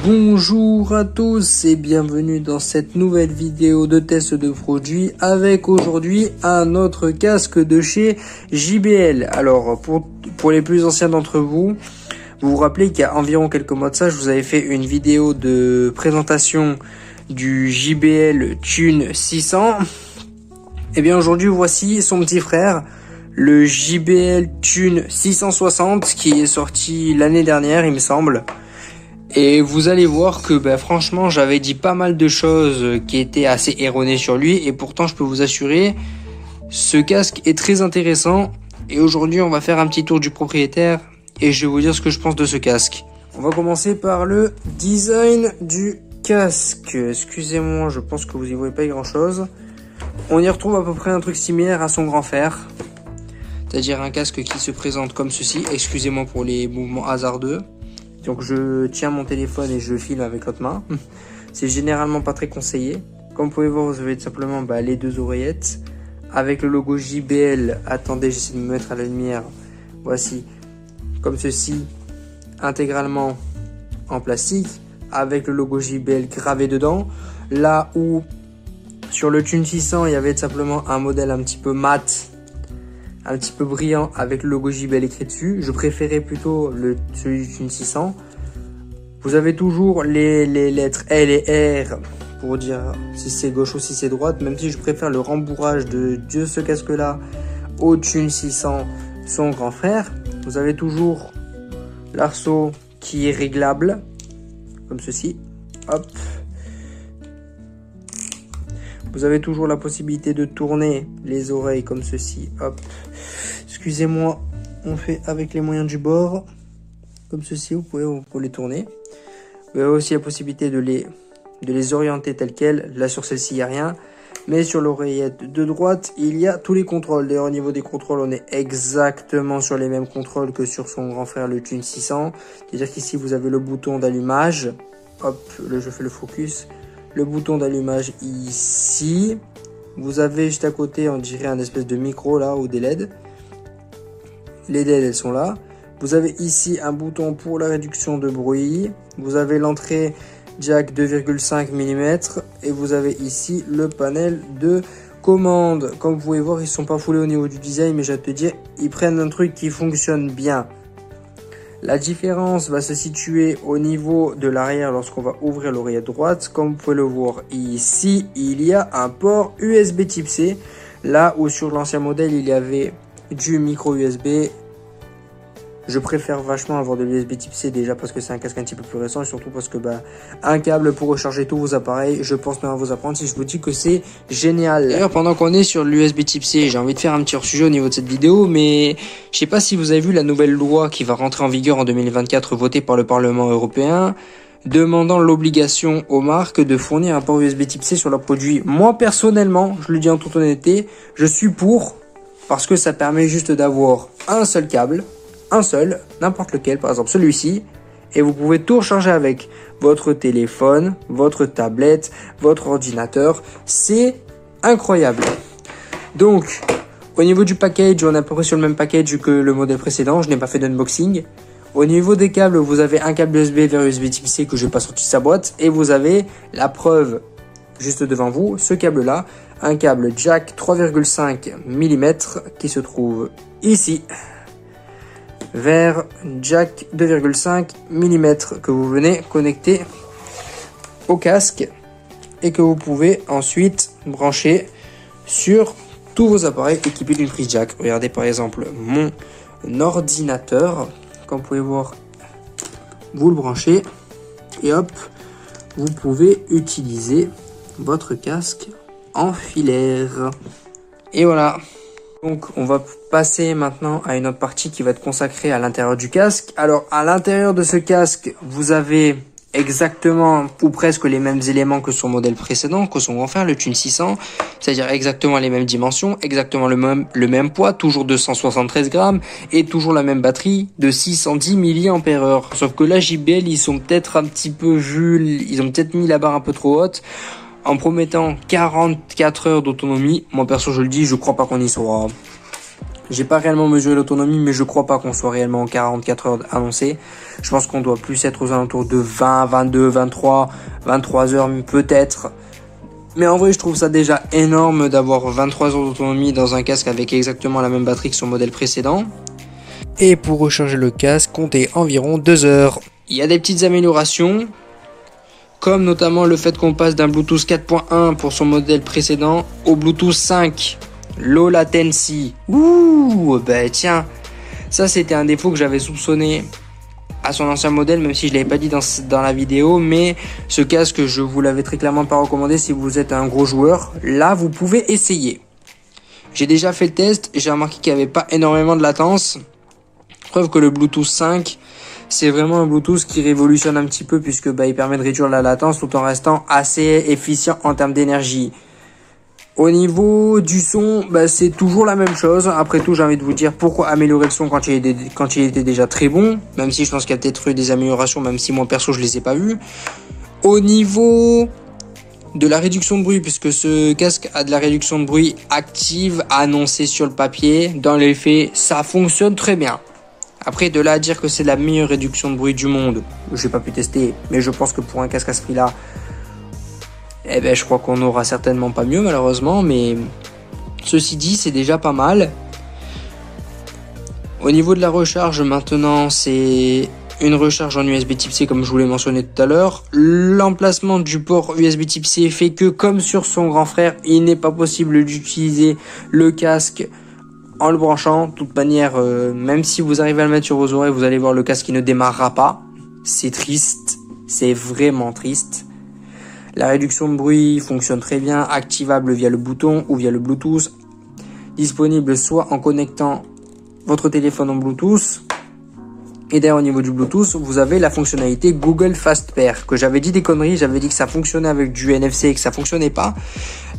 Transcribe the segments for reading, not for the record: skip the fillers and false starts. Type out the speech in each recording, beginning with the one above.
Bonjour à tous et bienvenue dans cette nouvelle vidéo de test de produit avec aujourd'hui un autre casque de chez JBL. Alors pour les plus anciens d'entre vous, vous vous rappelez qu'il y a environ quelques mois de ça, je vous avais fait une vidéo de présentation du JBL Tune 600. Et bien aujourd'hui voici son petit frère, le JBL Tune 660 qui est sorti l'année dernière il me semble. Et vous allez voir que franchement j'avais dit pas mal de choses qui étaient assez erronées sur lui et pourtant je peux vous assurer ce casque est très intéressant. Et aujourd'hui on va faire un petit tour du propriétaire et je vais vous dire ce que je pense de ce casque. On va commencer par le design du casque. Excusez-moi, je pense que vous y voyez pas grand chose. On y retrouve à peu près un truc similaire à son grand frère, c'est-à-dire un casque qui se présente comme ceci. Excusez-moi pour les mouvements hasardeux. Donc je tiens mon téléphone et je filme avec l'autre main. C'est généralement pas très conseillé. Comme vous pouvez voir, vous avez tout simplement les deux oreillettes avec le logo JBL. Attendez, j'essaie de me mettre à la lumière. Voici, comme ceci, intégralement en plastique avec le logo JBL gravé dedans. Là où sur le Tune 600, il y avait tout simplement un modèle un petit peu mat, un petit peu brillant avec le logo JBL écrit dessus. Je préférais plutôt celui du Tune 600. Vous avez toujours les lettres L et R pour dire si c'est gauche ou si c'est droite, même si je préfère le rembourrage de ce casque là au Tune 600, son grand frère. Vous avez toujours l'arceau qui est réglable comme ceci. Hop. Vous avez toujours la possibilité de tourner les oreilles comme ceci. Hop. Excusez-moi, on fait avec les moyens du bord. Comme ceci, vous pouvez les tourner. Vous avez aussi la possibilité de les orienter telles quelles. Là, sur celle-ci, il n'y a rien. Mais sur l'oreillette de droite, il y a tous les contrôles. D'ailleurs, au niveau des contrôles, on est exactement sur les mêmes contrôles que sur son grand frère, le Tune 600. C'est-à-dire qu'ici, vous avez le bouton d'allumage. Hop, je fais le focus. Le bouton d'allumage ici. Vous avez juste à côté, on dirait un espèce de micro là ou des LED. Les LED, elles sont là. Vous avez ici un bouton pour la réduction de bruit. Vous avez l'entrée jack 2,5 mm. Et vous avez ici le panel de commande. Comme vous pouvez voir, ils ne sont pas foulés au niveau du design, mais je vais te dire, ils prennent un truc qui fonctionne bien. La différence va se situer au niveau de l'arrière lorsqu'on va ouvrir l'oreillette droite. Comme vous pouvez le voir ici, il y a un port USB type C. Là où sur l'ancien modèle, il y avait du micro USB. Je préfère vachement avoir de l'USB type C déjà parce que c'est un casque un petit peu plus récent et surtout parce que un câble pour recharger tous vos appareils, je pense même à vous apprendre si je vous dis que c'est génial. D'ailleurs, pendant qu'on est sur l'USB type C, j'ai envie de faire un petit hors-sujet au niveau de cette vidéo, mais je sais pas si vous avez vu la nouvelle loi qui va rentrer en vigueur en 2024 votée par le Parlement européen, demandant l'obligation aux marques de fournir un port USB type C sur leurs produits. Moi personnellement, je le dis en toute honnêteté, je suis pour parce que ça permet juste d'avoir un seul câble. Un seul, n'importe lequel, par exemple celui-ci, et vous pouvez tout recharger avec votre téléphone, votre tablette, votre ordinateur. C'est incroyable. Donc, au niveau du package, on est à peu près sur le même package que le modèle précédent. Je n'ai pas fait d'unboxing. Au niveau des câbles, vous avez un câble USB vers USB type C que je n'ai pas sorti de sa boîte, et vous avez la preuve juste devant vous, ce câble-là, un câble jack 3,5 mm qui se trouve ici, vers jack 2,5 mm que vous venez connecter au casque et que vous pouvez ensuite brancher sur tous vos appareils équipés d'une prise jack. Regardez par exemple mon ordinateur, comme vous pouvez voir, vous le branchez et hop, vous pouvez utiliser votre casque en filaire. Et voilà. Donc on va passer maintenant à une autre partie qui va être consacrée à l'intérieur du casque. Alors à l'intérieur de ce casque, vous avez exactement ou presque les mêmes éléments que son modèle précédent, que son grand frère, le Tune 600, c'est-à-dire exactement les mêmes dimensions, exactement le même poids, toujours 273 grammes et toujours la même batterie de 610 mAh. Sauf que là, JBL, ils sont peut-être un petit peu vus, ils ont peut-être mis la barre un peu trop haute en promettant 44 heures d'autonomie. Moi perso, je le dis, je crois pas qu'on y sera. J'ai pas réellement mesuré l'autonomie, mais je crois pas qu'on soit réellement en 44 heures annoncées. Je pense qu'on doit plus être aux alentours de 20, 22, 23, 23 heures peut-être. Mais en vrai, je trouve ça déjà énorme d'avoir 23 heures d'autonomie dans un casque avec exactement la même batterie que son modèle précédent. Et pour recharger le casque, comptez environ 2 heures. Il y a des petites améliorations, comme notamment le fait qu'on passe d'un Bluetooth 4.1 pour son modèle précédent au Bluetooth 5. Low latency. Ouh, bah tiens, ça c'était un défaut que j'avais soupçonné à son ancien modèle, même si je l'avais pas dit dans la vidéo, mais ce casque, je vous l'avais très clairement pas recommandé si vous êtes un gros joueur. Là, vous pouvez essayer. J'ai déjà fait le test et j'ai remarqué qu'il n'y avait pas énormément de latence. Preuve que le Bluetooth 5, c'est vraiment un Bluetooth qui révolutionne un petit peu puisque il permet de réduire la latence tout en restant assez efficient en termes d'énergie. Au niveau du son, c'est toujours la même chose. Après tout, j'ai envie de vous dire pourquoi améliorer le son quand il était déjà très bon. Même si je pense qu'il y a peut-être eu des améliorations, même si moi perso je les ai pas vues. Au niveau de la réduction de bruit, puisque ce casque a de la réduction de bruit active annoncée sur le papier, dans les faits, ça fonctionne très bien. Après, de là à dire que c'est la meilleure réduction de bruit du monde, j'ai pas pu tester, mais je pense que pour un casque à ce prix-là, je crois qu'on n'aura certainement pas mieux malheureusement, mais ceci dit, c'est déjà pas mal. Au niveau de la recharge, maintenant, c'est une recharge en USB Type-C comme je vous l'ai mentionné tout à l'heure. L'emplacement du port USB Type-C fait que, comme sur son grand frère, il n'est pas possible d'utiliser le casque en le branchant. De toute manière, même si vous arrivez à le mettre sur vos oreilles, vous allez voir le casque qui ne démarrera pas. C'est triste, c'est vraiment triste. La réduction de bruit fonctionne très bien, activable via le bouton ou via le Bluetooth, disponible soit en connectant votre téléphone en Bluetooth, et d'ailleurs au niveau du Bluetooth, vous avez la fonctionnalité Google Fast Pair, que j'avais dit des conneries, j'avais dit que ça fonctionnait avec du NFC et que ça fonctionnait pas.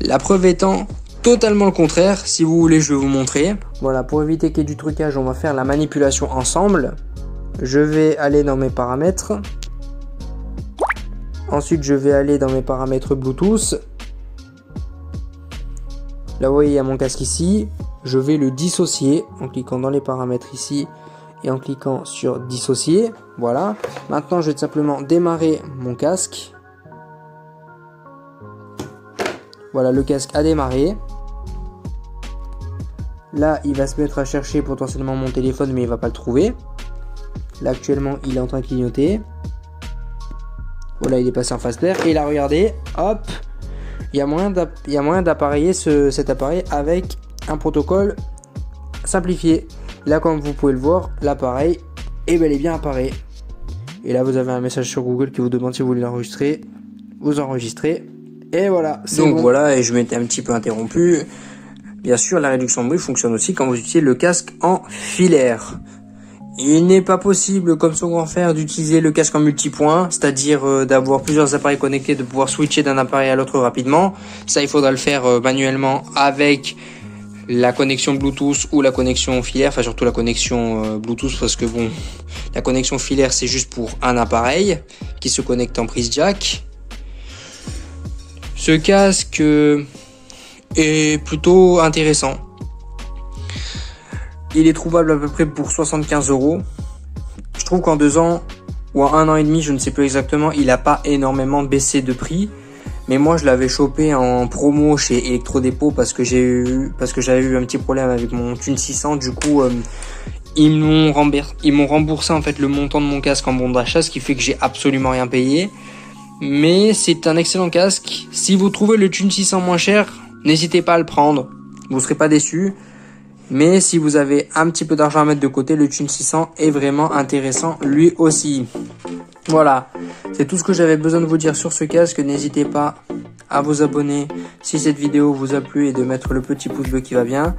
La preuve étant totalement le contraire. Si vous voulez, je vais vous montrer. Voilà, pour éviter qu'il y ait du trucage, on va faire la manipulation ensemble. Je vais aller dans mes paramètres. Ensuite, je vais aller dans mes paramètres Bluetooth. Là, vous voyez, il y a mon casque ici. Je vais le dissocier en cliquant dans les paramètres ici et en cliquant sur dissocier. Voilà. Maintenant, je vais tout simplement démarrer mon casque. Voilà, le casque a démarré. Là, il va se mettre à chercher potentiellement mon téléphone, mais il va pas le trouver. Là, actuellement, il est en train de clignoter. Voilà, il est passé en fast pair. Et là, regardez, hop, il y a moyen d'appareiller cet appareil avec un protocole simplifié. Là, comme vous pouvez le voir, l'appareil est bel et bien appareil. Et là, vous avez un message sur Google qui vous demande si vous voulez l'enregistrer. Vous enregistrez. Et voilà. Donc bon. Voilà, et je m'étais un petit peu interrompu. Bien sûr, la réduction de bruit fonctionne aussi quand vous utilisez le casque en filaire. Il n'est pas possible, comme son grand frère, d'utiliser le casque en multipoint, c'est-à-dire d'avoir plusieurs appareils connectés, de pouvoir switcher d'un appareil à l'autre rapidement. Ça, il faudra le faire manuellement avec la connexion Bluetooth ou la connexion filaire, enfin surtout la connexion Bluetooth, parce que bon, la connexion filaire, c'est juste pour un appareil qui se connecte en prise jack. Ce casque est plutôt intéressant. Il est trouvable à peu près pour 75 €. Je trouve qu'en 2 ans ou en 1 an et demi, je ne sais plus exactement, il n'a pas énormément baissé de prix. Mais moi, je l'avais chopé en promo chez Electrodépôt parce que j'avais eu un petit problème avec mon Thune 600. Du coup, ils m'ont remboursé en fait le montant de mon casque en bon d'achat, ce qui fait que j'ai absolument rien payé. Mais c'est un excellent casque. Si vous trouvez le Thune 600 moins cher, n'hésitez pas à le prendre. Vous serez pas déçus. Mais si vous avez un petit peu d'argent à mettre de côté, le Thune 600 est vraiment intéressant lui aussi. Voilà, c'est tout ce que j'avais besoin de vous dire sur ce casque. N'hésitez pas à vous abonner si cette vidéo vous a plu et de mettre le petit pouce bleu qui va bien.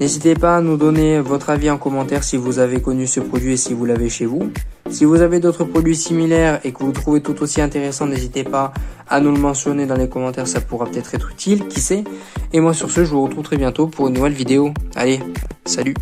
N'hésitez pas à nous donner votre avis en commentaire si vous avez connu ce produit et si vous l'avez chez vous. Si vous avez d'autres produits similaires et que vous trouvez tout aussi intéressants, n'hésitez pas à nous le mentionner dans les commentaires, ça pourra peut-être être utile, qui sait. Et moi sur ce, je vous retrouve très bientôt pour une nouvelle vidéo. Allez, salut!